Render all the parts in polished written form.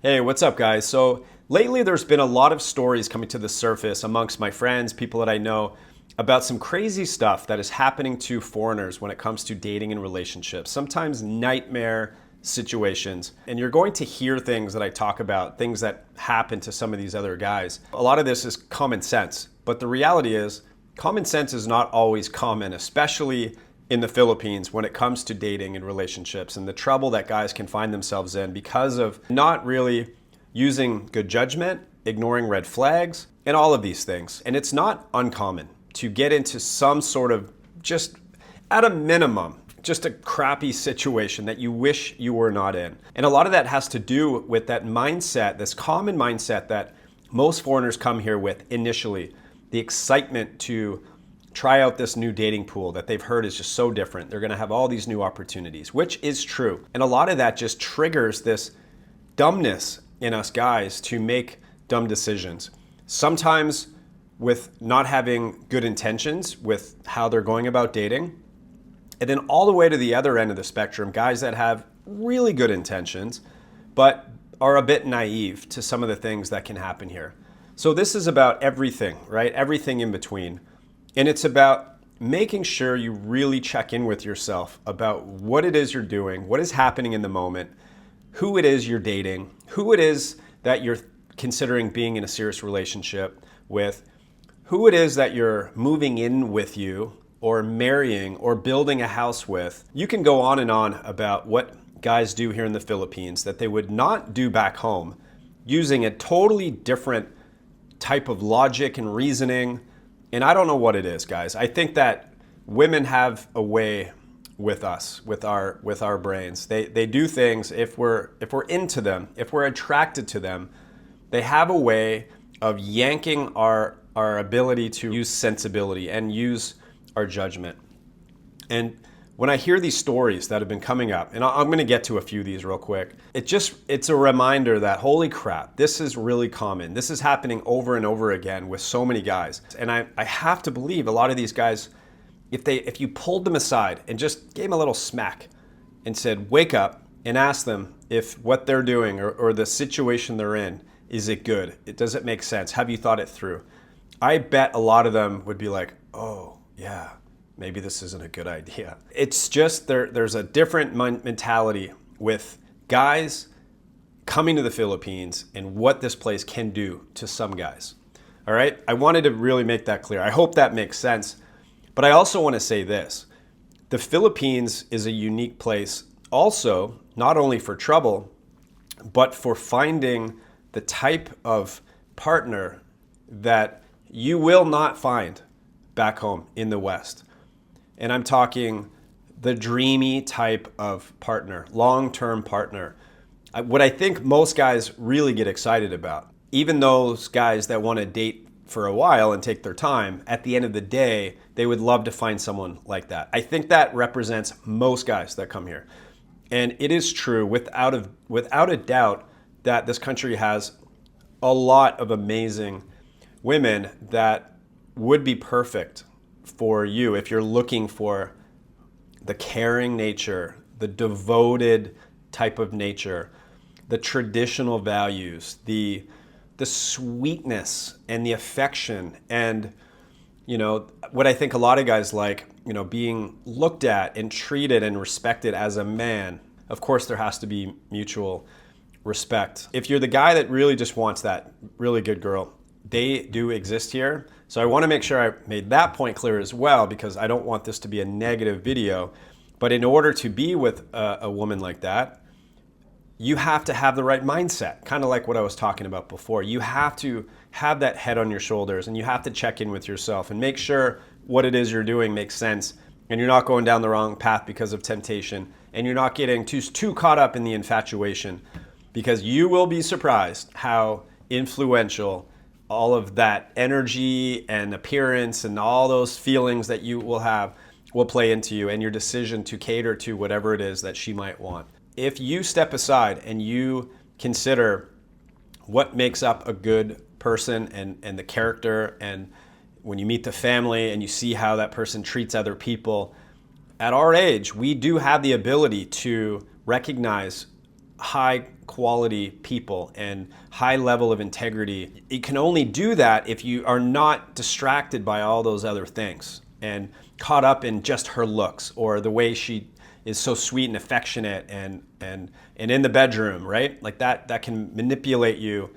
Hey, what's up, guys? So lately there's been a lot of stories coming to the surface amongst my friends, people that I know, about some crazy stuff that is happening to foreigners when it comes to dating and relationships, sometimes nightmare situations. And you're going to hear things that I talk about, things that happen to some of these other guys. A lot of this is common sense, but the reality is common sense is not always common, especially in the Philippines when it comes to dating and relationships and the trouble that guys can find themselves in because of not really using good judgment, ignoring red flags, and all of these things. And it's not uncommon to get into some sort of, just at a minimum, just a crappy situation that you wish you were not in. And a lot of that has to do with that mindset, this common mindset that most foreigners come here with initially, the excitement to try out this new dating pool that they've heard is just so different. They're gonna have all these new opportunities, which is true. And a lot of that just triggers this dumbness in us guys to make dumb decisions. Sometimes with not having good intentions with how they're going about dating. And then all the way to the other end of the spectrum, guys that have really good intentions, but are a bit naive to some of the things that can happen here. So this is about everything, right? Everything in between. And it's about making sure you really check in with yourself about what it is you're doing, what is happening in the moment, who it is you're dating, who it is that you're considering being in a serious relationship with, who it is that you're moving in with you or marrying or building a house with. You can go on and on about what guys do here in the Philippines that they would not do back home using a totally different type of logic and reasoning. And I don't know what it is, guys. I think that women have a way with us, with our brains. They do things if we're into them, if we're attracted to them. They have a way of yanking our ability to use sensibility and use our judgment. And when I hear these stories that have been coming up, and I'm going to get to a few of these real quick, it's a reminder that, holy crap, this is really common. This is happening over and over again with so many guys. And I have to believe a lot of these guys, if you pulled them aside and just gave them a little smack and said, wake up, and ask them if what they're doing or the situation they're in, is it good? Does it make sense? Have you thought it through? I bet a lot of them would be like, oh, yeah, maybe this isn't a good idea. It's just there's a different mentality with guys coming to the Philippines and what this place can do to some guys. All right? I wanted to really make that clear. I hope that makes sense. But I also want to say this. The Philippines is a unique place also, not only for trouble, but for finding the type of partner that you will not find back home in the West. And I'm talking the dreamy type of partner, long-term partner. What I think most guys really get excited about, even those guys that want to date for a while and take their time, at the end of the day, they would love to find someone like that. I think that represents most guys that come here. And it is true, without a doubt, that this country has a lot of amazing women that would be perfect for you if you're looking for the caring nature, the devoted type of nature, the traditional values, the sweetness and the affection, and what I think a lot of guys like, being looked at and treated and respected as a man. Of course, there has to be mutual respect. If you're the guy that really just wants that really good girl, they do exist here. So I want to make sure I made that point clear as well, because I don't want this to be a negative video. But in order to be with a woman like that, you have to have the right mindset, kind of like what I was talking about before. You have to have that head on your shoulders, and you have to check in with yourself and make sure what it is you're doing makes sense, and you're not going down the wrong path because of temptation, and you're not getting too caught up in the infatuation, because you will be surprised how influential all of that energy and appearance and all those feelings that you will have will play into you and your decision to cater to whatever it is that she might want. If you step aside and you consider what makes up a good person and the character, and when you meet the family and you see how that person treats other people, at our age, we do have the ability to recognize high quality people and high level of integrity. You can only do that if you are not distracted by all those other things and caught up in just her looks or the way she is so sweet and affectionate and in the bedroom, right? Like that can manipulate you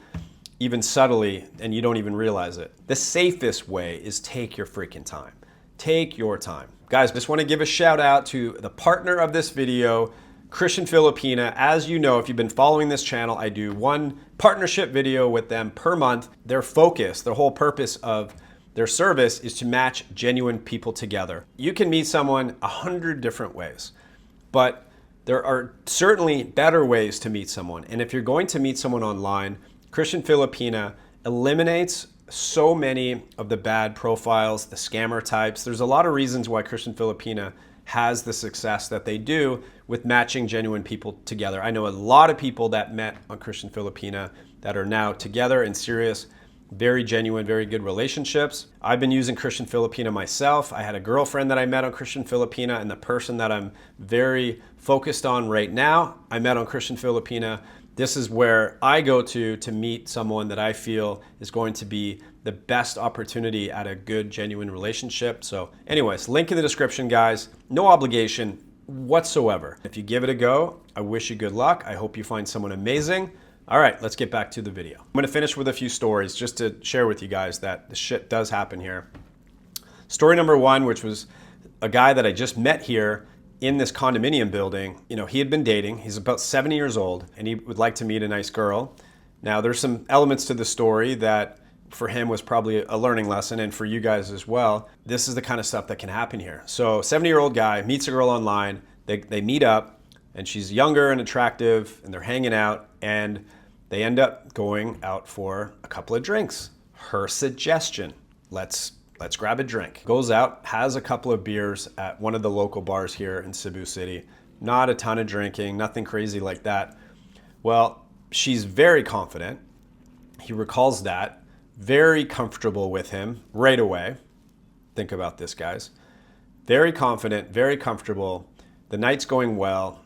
even subtly and you don't even realize it. The safest way is take your freaking time. Take your time. Guys, just want to give a shout out to the partner of this video, Christian Filipina. As you know, if you've been following this channel, I do one partnership video with them per month. Their focus, the whole purpose of their service is to match genuine people together. You can meet someone 100 different ways, but there are certainly better ways to meet someone. And if you're going to meet someone online, Christian Filipina eliminates so many of the bad profiles, the scammer types. There's a lot of reasons why Christian Filipina has the success that they do with matching genuine people together. I know a lot of people that met on Christian Filipina that are now together in serious, very genuine, very good relationships. I've been using Christian Filipina myself. I had a girlfriend that I met on Christian Filipina, and the person that I'm very focused on right now, I met on Christian Filipina. This is where I go to meet someone that I feel is going to be the best opportunity at a good, genuine relationship. So anyways, link in the description, guys. No obligation whatsoever. If you give it a go, I wish you good luck. I hope you find someone amazing. All right, let's get back to the video. I'm gonna finish with a few stories just to share with you guys that the shit does happen here. Story number one, which was a guy that I just met here in this condominium building. You know, he had been dating. He's about 70 years old and he would like to meet a nice girl. Now there's some elements to the story that for him was probably a learning lesson, and for you guys as well. This is the kind of stuff that can happen here. So 70-year-old guy meets a girl online, they meet up, and she's younger and attractive, and they're hanging out, and they end up going out for a couple of drinks. Her suggestion, let's grab a drink. Goes out, has a couple of beers at one of the local bars here in Cebu City. Not a ton of drinking, nothing crazy like that. Well, she's very confident. He recalls that. Very comfortable with him right away. Think about this, guys. Very confident, very comfortable. The night's going well.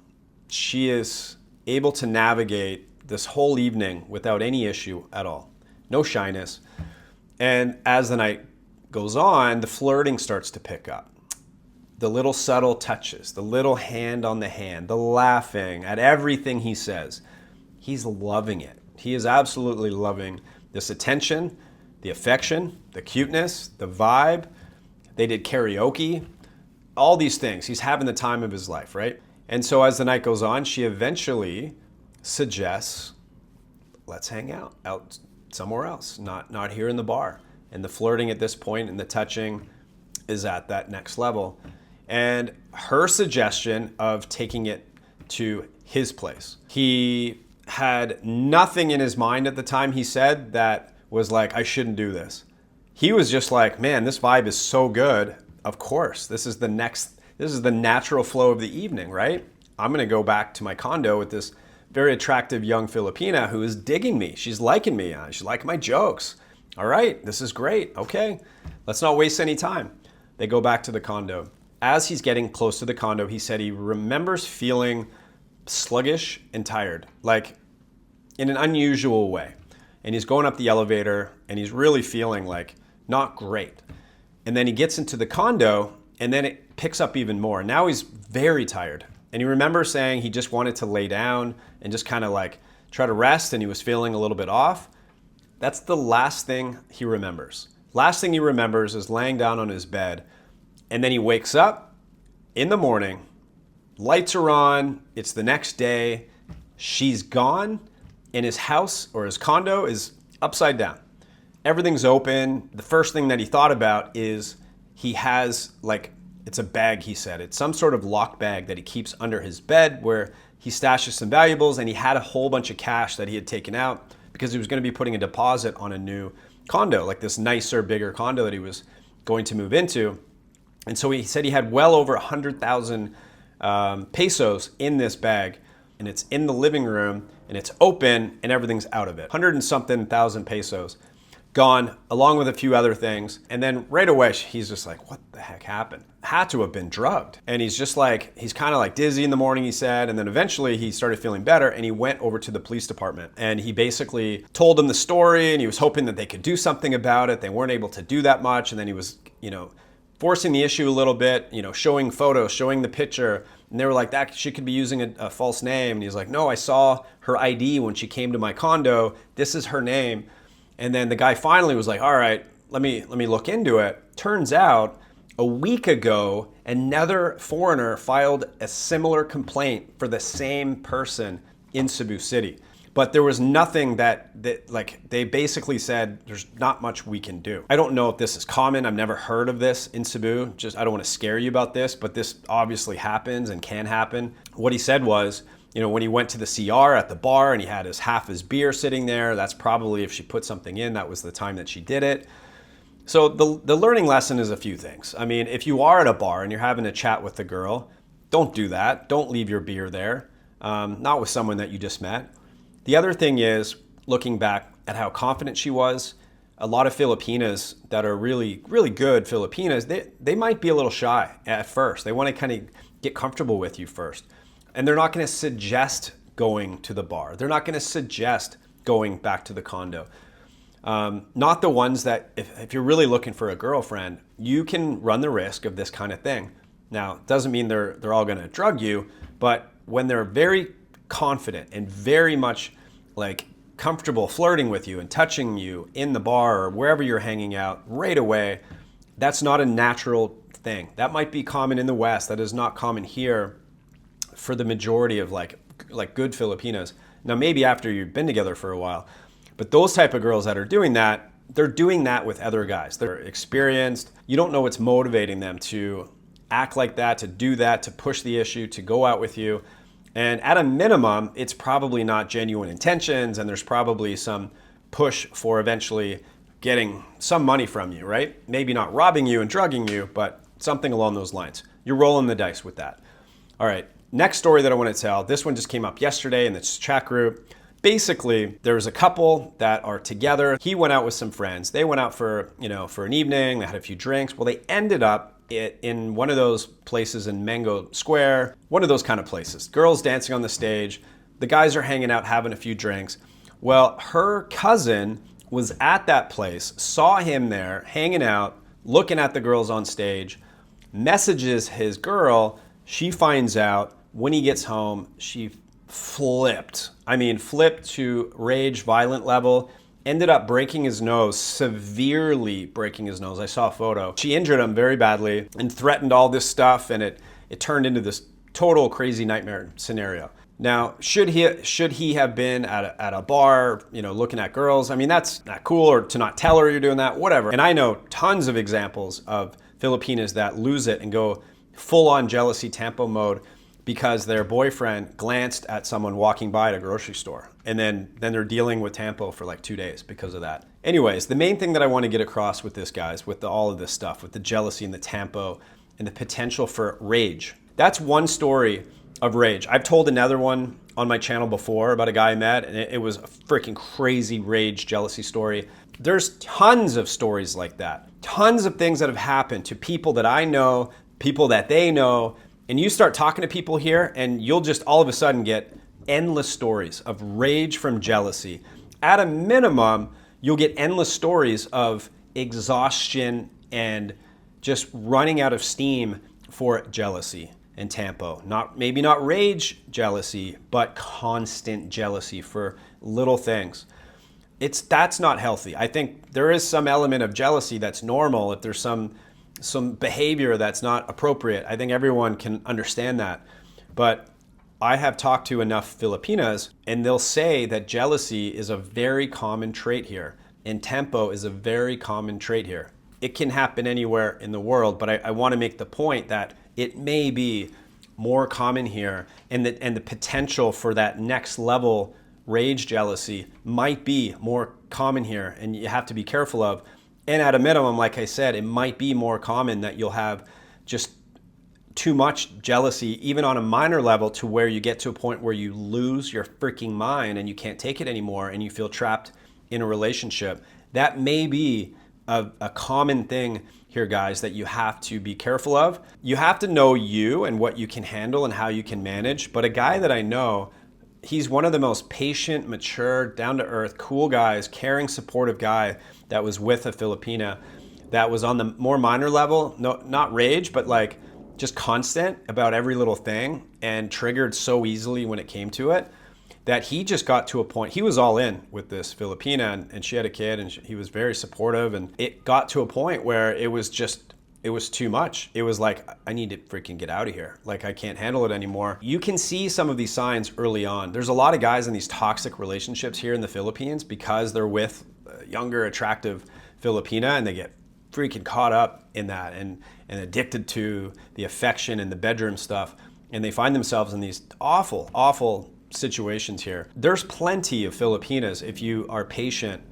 She is able to navigate this whole evening without any issue at all. No shyness. And as the night goes on, the flirting starts to pick up. The little subtle touches, the little hand on the hand, the laughing at everything he says. He's loving it. He is absolutely loving this attention, the affection, the cuteness, the vibe. They did karaoke, all these things. He's having the time of his life, right? And so as the night goes on, she eventually suggests, let's hang out somewhere else, not here in the bar. And the flirting at this point and the touching is at that next level. And her suggestion of taking it to his place. He had nothing in his mind at the time he said that was like, I shouldn't do this. He was just like, man, this vibe is so good. Of course, this is the natural flow of the evening, right? I'm gonna go back to my condo with this very attractive young Filipina who is digging me. She's liking me, she's liking my jokes. All right, this is great, okay. Let's not waste any time. They go back to the condo. As he's getting close to the condo, he said he remembers feeling sluggish and tired, like in an unusual way. And he's going up the elevator and he's really feeling like not great. And then he gets into the condo and then it picks up even more. Now he's very tired. And he remembers saying he just wanted to lay down and just kind of like try to rest, and he was feeling a little bit off. That's the last thing he remembers. Last thing he remembers is laying down on his bed. And then he wakes up in the morning, lights are on, it's the next day, she's gone, and his house or his condo is upside down. Everything's open. The first thing that he thought about is he has like, it's a bag, he said. It's some sort of locked bag that he keeps under his bed where he stashes some valuables, and he had a whole bunch of cash that he had taken out because he was going to be putting a deposit on a new condo, like this nicer, bigger condo that he was going to move into. And so he said he had well over 100,000 pesos in this bag, and it's in the living room, and it's open, and everything's out of it. 100 and something thousand pesos. Gone, along with a few other things. And then right away, he's just like, what the heck happened? Had to have been drugged. And he's just like, he's kind of like dizzy in the morning, he said. And then eventually he started feeling better and he went over to the police department. And he basically told them the story and he was hoping that they could do something about it. They weren't able to do that much. And then he was, forcing the issue a little bit, showing photos, showing the picture. And they were like, that she could be using a false name. And he's like, no, I saw her ID when she came to my condo. This is her name. And then the guy finally was like, all right, let me look into it. Turns out a week ago, another foreigner filed a similar complaint for the same person in Cebu City. But there was nothing that they basically said, there's not much we can do. I don't know if this is common. I've never heard of this in Cebu. I don't want to scare you about this, but this obviously happens and can happen. What he said was, when he went to the CR at the bar and he had half his beer sitting there, that's probably if she put something in, that was the time that she did it. So the learning lesson is a few things. I mean, if you are at a bar and you're having a chat with the girl, don't do that. Don't leave your beer there, not with someone that you just met. The other thing is, looking back at how confident she was, a lot of Filipinas that are really, really good Filipinas, they might be a little shy at first. They want to kind of get comfortable with you first. And they're not going to suggest going to the bar. They're not going to suggest going back to the condo. Not the ones that, if you're really looking for a girlfriend, you can run the risk of this kind of thing. Now, it doesn't mean they're all going to drug you, but when they're very confident and very much like comfortable flirting with you and touching you in the bar or wherever you're hanging out right away, that's not a natural thing. That might be common in the West. That is not common here for the majority of like good Filipinas. Now, maybe after you've been together for a while, but those type of girls that are doing that, they're doing that with other guys. They're experienced. You don't know what's motivating them to act like that, to do that, to push the issue, to go out with you. And at a minimum, it's probably not genuine intentions, and there's probably some push for eventually getting some money from you, right? Maybe not robbing you and drugging you, but something along those lines. You're rolling the dice with that. All right, next story that I want to tell. This one just came up yesterday in this chat group. Basically, there's a couple that are together. He went out with some friends. They went out for an evening. They had a few drinks. Well, they ended up in one of those places in Mango Square, one of those kind of places. Girls dancing on the stage. The guys are hanging out, having a few drinks. Well, her cousin was at that place, saw him there, hanging out, looking at the girls on stage, messages his girl. She finds out. When he gets home, she flipped. I mean, flipped to rage, violent level. Ended up breaking his nose, severely breaking his nose. I saw a photo. She injured him very badly and threatened all this stuff, and it turned into this total crazy nightmare scenario. Now, should he have been at a bar, looking at girls? I mean, that's not cool, or to not tell her you're doing that, whatever. And I know tons of examples of Filipinas that lose it and go full-on jealousy tempo mode because their boyfriend glanced at someone walking by at a grocery store. And then they're dealing with tempo for like 2 days because of that. Anyways, the main thing that I want to get across with this, guys, with all of this stuff, with the jealousy and the tempo and the potential for rage. That's one story of rage. I've told another one on my channel before about a guy I met, and it was a freaking crazy rage, jealousy story. There's tons of stories like that. Tons of things that have happened to people that I know, people that they know. And you start talking to people here and you'll just all of a sudden get endless stories of rage from jealousy. At a minimum, you'll get endless stories of exhaustion and just running out of steam for jealousy and tempo. Maybe not rage jealousy, but constant jealousy for little things. That's not healthy. I think there is some element of jealousy that's normal if there's some behavior that's not appropriate. I think everyone can understand that. But I have talked to enough Filipinas, and they'll say that jealousy is a very common trait here, and tempo is a very common trait here. It can happen anywhere in the world, but I want to make the point that it may be more common here, and the potential for that next level rage jealousy might be more common here, and you have to be careful of. And at a minimum, like I said, it might be more common that you'll have just too much jealousy, even on a minor level, to where you get to a point where you lose your freaking mind and you can't take it anymore and you feel trapped in a relationship. That may be a common thing here, guys, that you have to be careful of. You have to know you and what you can handle and how you can manage. But a guy that I know, he's one of the most patient, mature, down-to-earth, cool guys, caring, supportive guy that was with a Filipina that was on the more minor level, no, not rage, but like just constant about every little thing and triggered so easily when it came to it, that he just got to a point, he was all in with this Filipina and she had a kid and he was very supportive, and it got to a point where it was too much. It was like, I need to freaking get out of here. Like, I can't handle it anymore. You can see some of these signs early on. There's a lot of guys in these toxic relationships here in the Philippines because they're with a younger, attractive Filipina and they get freaking caught up in that and addicted to the affection and the bedroom stuff. And they find themselves in these awful, awful situations here. There's plenty of Filipinas if you are patient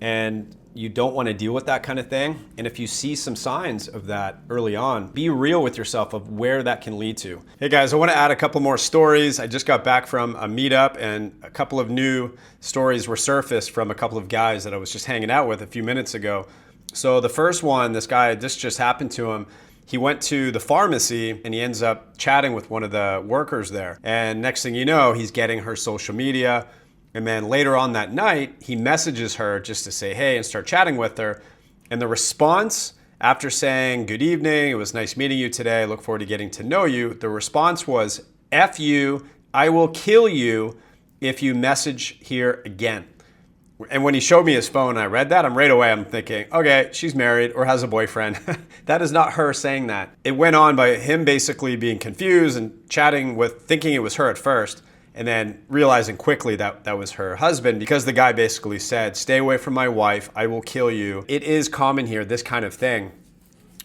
and you don't want to deal with that kind of thing. And if you see some signs of that early on, be real with yourself of where that can lead to. Hey guys, I want to add a couple more stories. I just got back from a meetup and a couple of new stories were surfaced from a couple of guys that I was just hanging out with a few minutes ago. So the first one, this guy, this just happened to him. He went to the pharmacy and he ends up chatting with one of the workers there. And next thing you know, he's getting her social media. And then later on that night, he messages her just to say, hey, and start chatting with her. And the response after saying, good evening, it was nice meeting you today, I look forward to getting to know you. The response was, F you, I will kill you if you message here again. And when he showed me his phone and I read that, I'm thinking, okay, she's married or has a boyfriend. That is not her saying that. It went on by him basically being confused and chatting with, thinking it was her at first, and then realizing quickly that that was her husband because the guy basically said, stay away from my wife, I will kill you. It is common here, this kind of thing.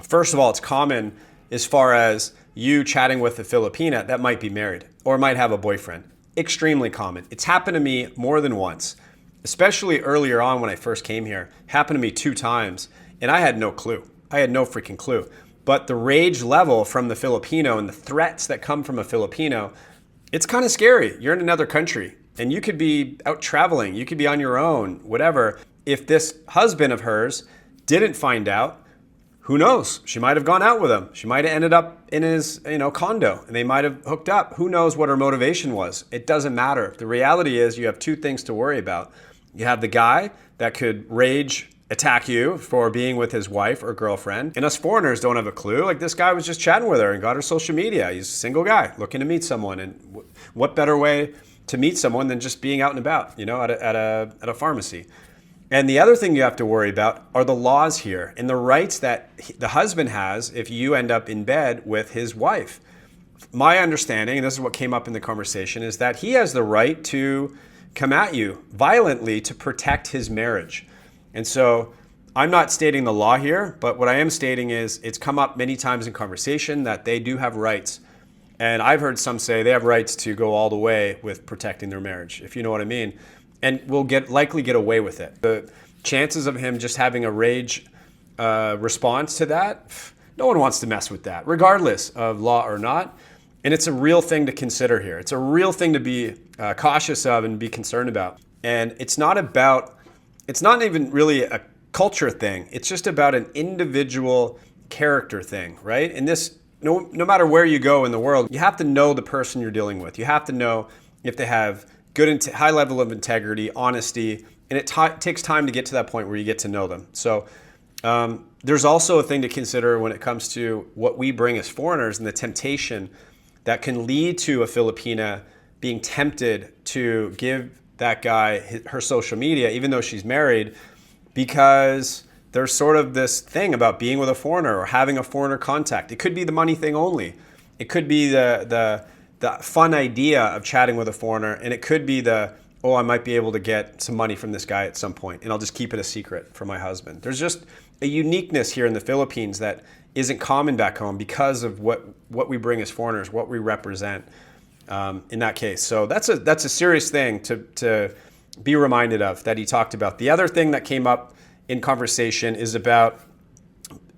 First of all, it's common as far as you chatting with a Filipina that might be married or might have a boyfriend. Extremely common. It's happened to me more than once. Especially earlier on when I first came here, happened to me 2 times, and I had no clue. I had no freaking clue. But the rage level from the Filipino and the threats that come from a Filipino, it's kind of scary. You're in another country, and you could be out traveling. You could be on your own, whatever. If this husband of hers didn't find out, who knows? She might have gone out with him. She might have ended up in his, condo, and they might have hooked up. Who knows what her motivation was? It doesn't matter. The reality is you have 2 things to worry about. You have the guy that could rage attack you for being with his wife or girlfriend. And us foreigners don't have a clue. Like, this guy was just chatting with her and got her social media. He's a single guy looking to meet someone. And what better way to meet someone than just being out and about, at a pharmacy. And the other thing you have to worry about are the laws here and the rights that the husband has if you end up in bed with his wife. My understanding, and this is what came up in the conversation, is that he has the right to come at you violently to protect his marriage. And so I'm not stating the law here, but what I am stating is it's come up many times in conversation that they do have rights. And I've heard some say they have rights to go all the way with protecting their marriage, if you know what I mean. And will likely get away with it. The chances of him just having a rage response to that, no one wants to mess with that, regardless of law or not. And it's a real thing to consider here. It's a real thing to be cautious of and be concerned about. And it's not even really a culture thing. It's just about an individual character thing, right? And this, no matter where you go in the world, you have to know the person you're dealing with. You have to know if they have good, high level of integrity, honesty, and it takes time to get to that point where you get to know them. So there's also a thing to consider when it comes to what we bring as foreigners and the temptation that can lead to a Filipina being tempted to give that guy her social media, even though she's married, because there's sort of this thing about being with a foreigner or having a foreigner contact. It could be the money thing only. It could be the fun idea of chatting with a foreigner, and it could be I might be able to get some money from this guy at some point, and I'll just keep it a secret from my husband. There's just a uniqueness here in the Philippines that isn't common back home because of what we bring as foreigners, what we represent in that case. So that's a serious thing to be reminded of that he talked about. The other thing that came up in conversation is about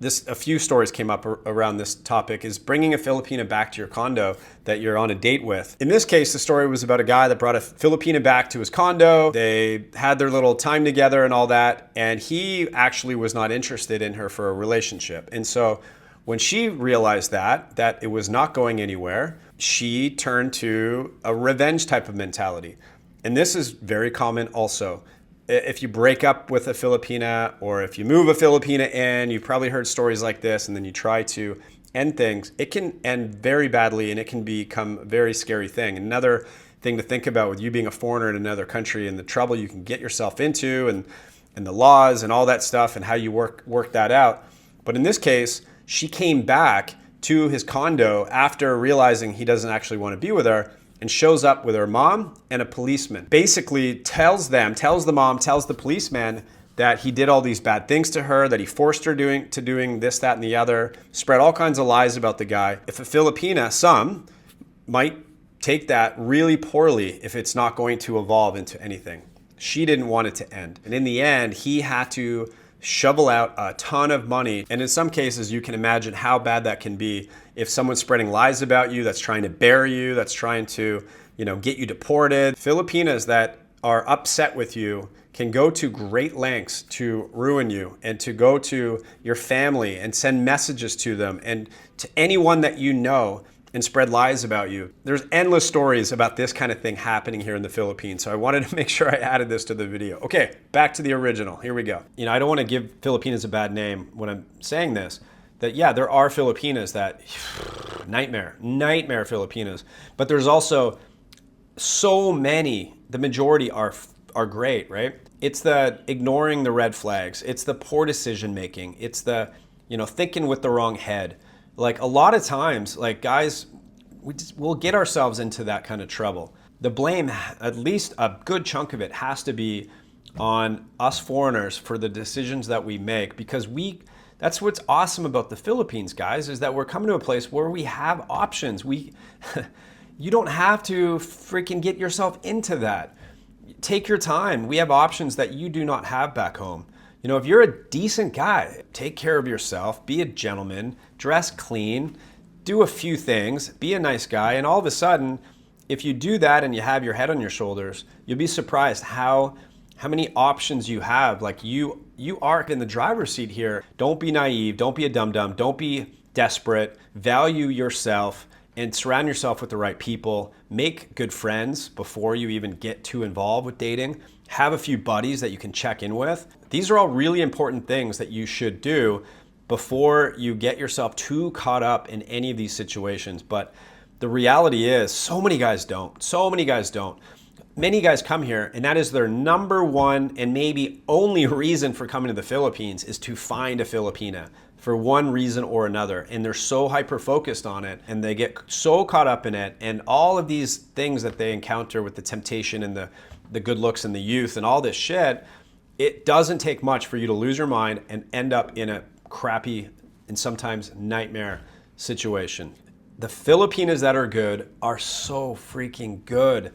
a few stories came up around this topic, is bringing a Filipina back to your condo that you're on a date with. In this case, the story was about a guy that brought a Filipina back to his condo. They had their little time together and all that, and he actually was not interested in her for a relationship. And so when she realized that it was not going anywhere, she turned to a revenge type of mentality. And this is very common also. If you break up with a Filipina, or if you move a Filipina in, you've probably heard stories like this, and then you try to end things, it can end very badly, and it can become a very scary thing. Another thing to think about with you being a foreigner in another country and the trouble you can get yourself into, and the laws and all that stuff, and how you work that out. But in this case, she came back to his condo after realizing he doesn't actually want to be with her, and shows up with her mom and a policeman. Basically tells the mom, tells the policeman that he did all these bad things to her, that he forced her to doing this, that, and the other, spread all kinds of lies about the guy. If a Filipina, some might take that really poorly if it's not going to evolve into anything. She didn't want it to end. And in the end, he had to shovel out a ton of money. And in some cases, you can imagine how bad that can be if someone's spreading lies about you, that's trying to bury you, that's trying to, get you deported. Filipinas that are upset with you can go to great lengths to ruin you, and to go to your family and send messages to them and to anyone that you know, and spread lies about you. There's endless stories about this kind of thing happening here in the Philippines. So I wanted to make sure I added this to the video. Okay, back to the original. Here we go. I don't want to give Filipinas a bad name when I'm saying this. That yeah, there are Filipinas that nightmare Filipinas. But there's also so many, the majority are great, right? It's the ignoring the red flags. It's the poor decision making. It's the, thinking with the wrong head. Like a lot of times, like guys, we'll get ourselves into that kind of trouble. The blame, at least a good chunk of it, has to be on us foreigners for the decisions that we make, because that's what's awesome about the Philippines, guys, is that we're coming to a place where we have options. You don't have to freaking get yourself into that. Take your time. We have options that you do not have back home. If you're a decent guy, take care of yourself, be a gentleman, dress clean, do a few things, be a nice guy, and all of a sudden, if you do that and you have your head on your shoulders, you'll be surprised how many options you have. Like you are in the driver's seat here. Don't be naive, don't be a dum-dum, don't be desperate, value yourself, and surround yourself with the right people. Make good friends before you even get too involved with dating. Have a few buddies that you can check in with. These are all really important things that you should do before you get yourself too caught up in any of these situations. But the reality is, so many guys don't. Many guys come here, and that is their number one and maybe only reason for coming to the Philippines, is to find a Filipina for one reason or another. And they're so hyper-focused on it, and they get so caught up in it, and all of these things that they encounter with the temptation and the good looks and the youth and all this shit, it doesn't take much for you to lose your mind and end up in a crappy and sometimes nightmare situation. The Filipinas that are good are so freaking good.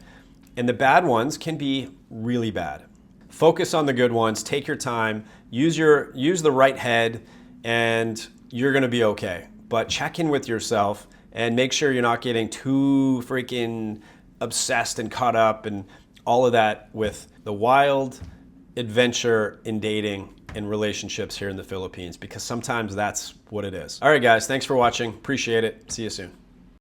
And the bad ones can be really bad. Focus on the good ones, take your time, use the right head, and you're gonna be okay. But check in with yourself and make sure you're not getting too freaking obsessed and caught up and all of that with the wild adventure in dating and relationships here in the Philippines, because sometimes that's what it is. All right, guys, thanks for watching. Appreciate it. See you soon.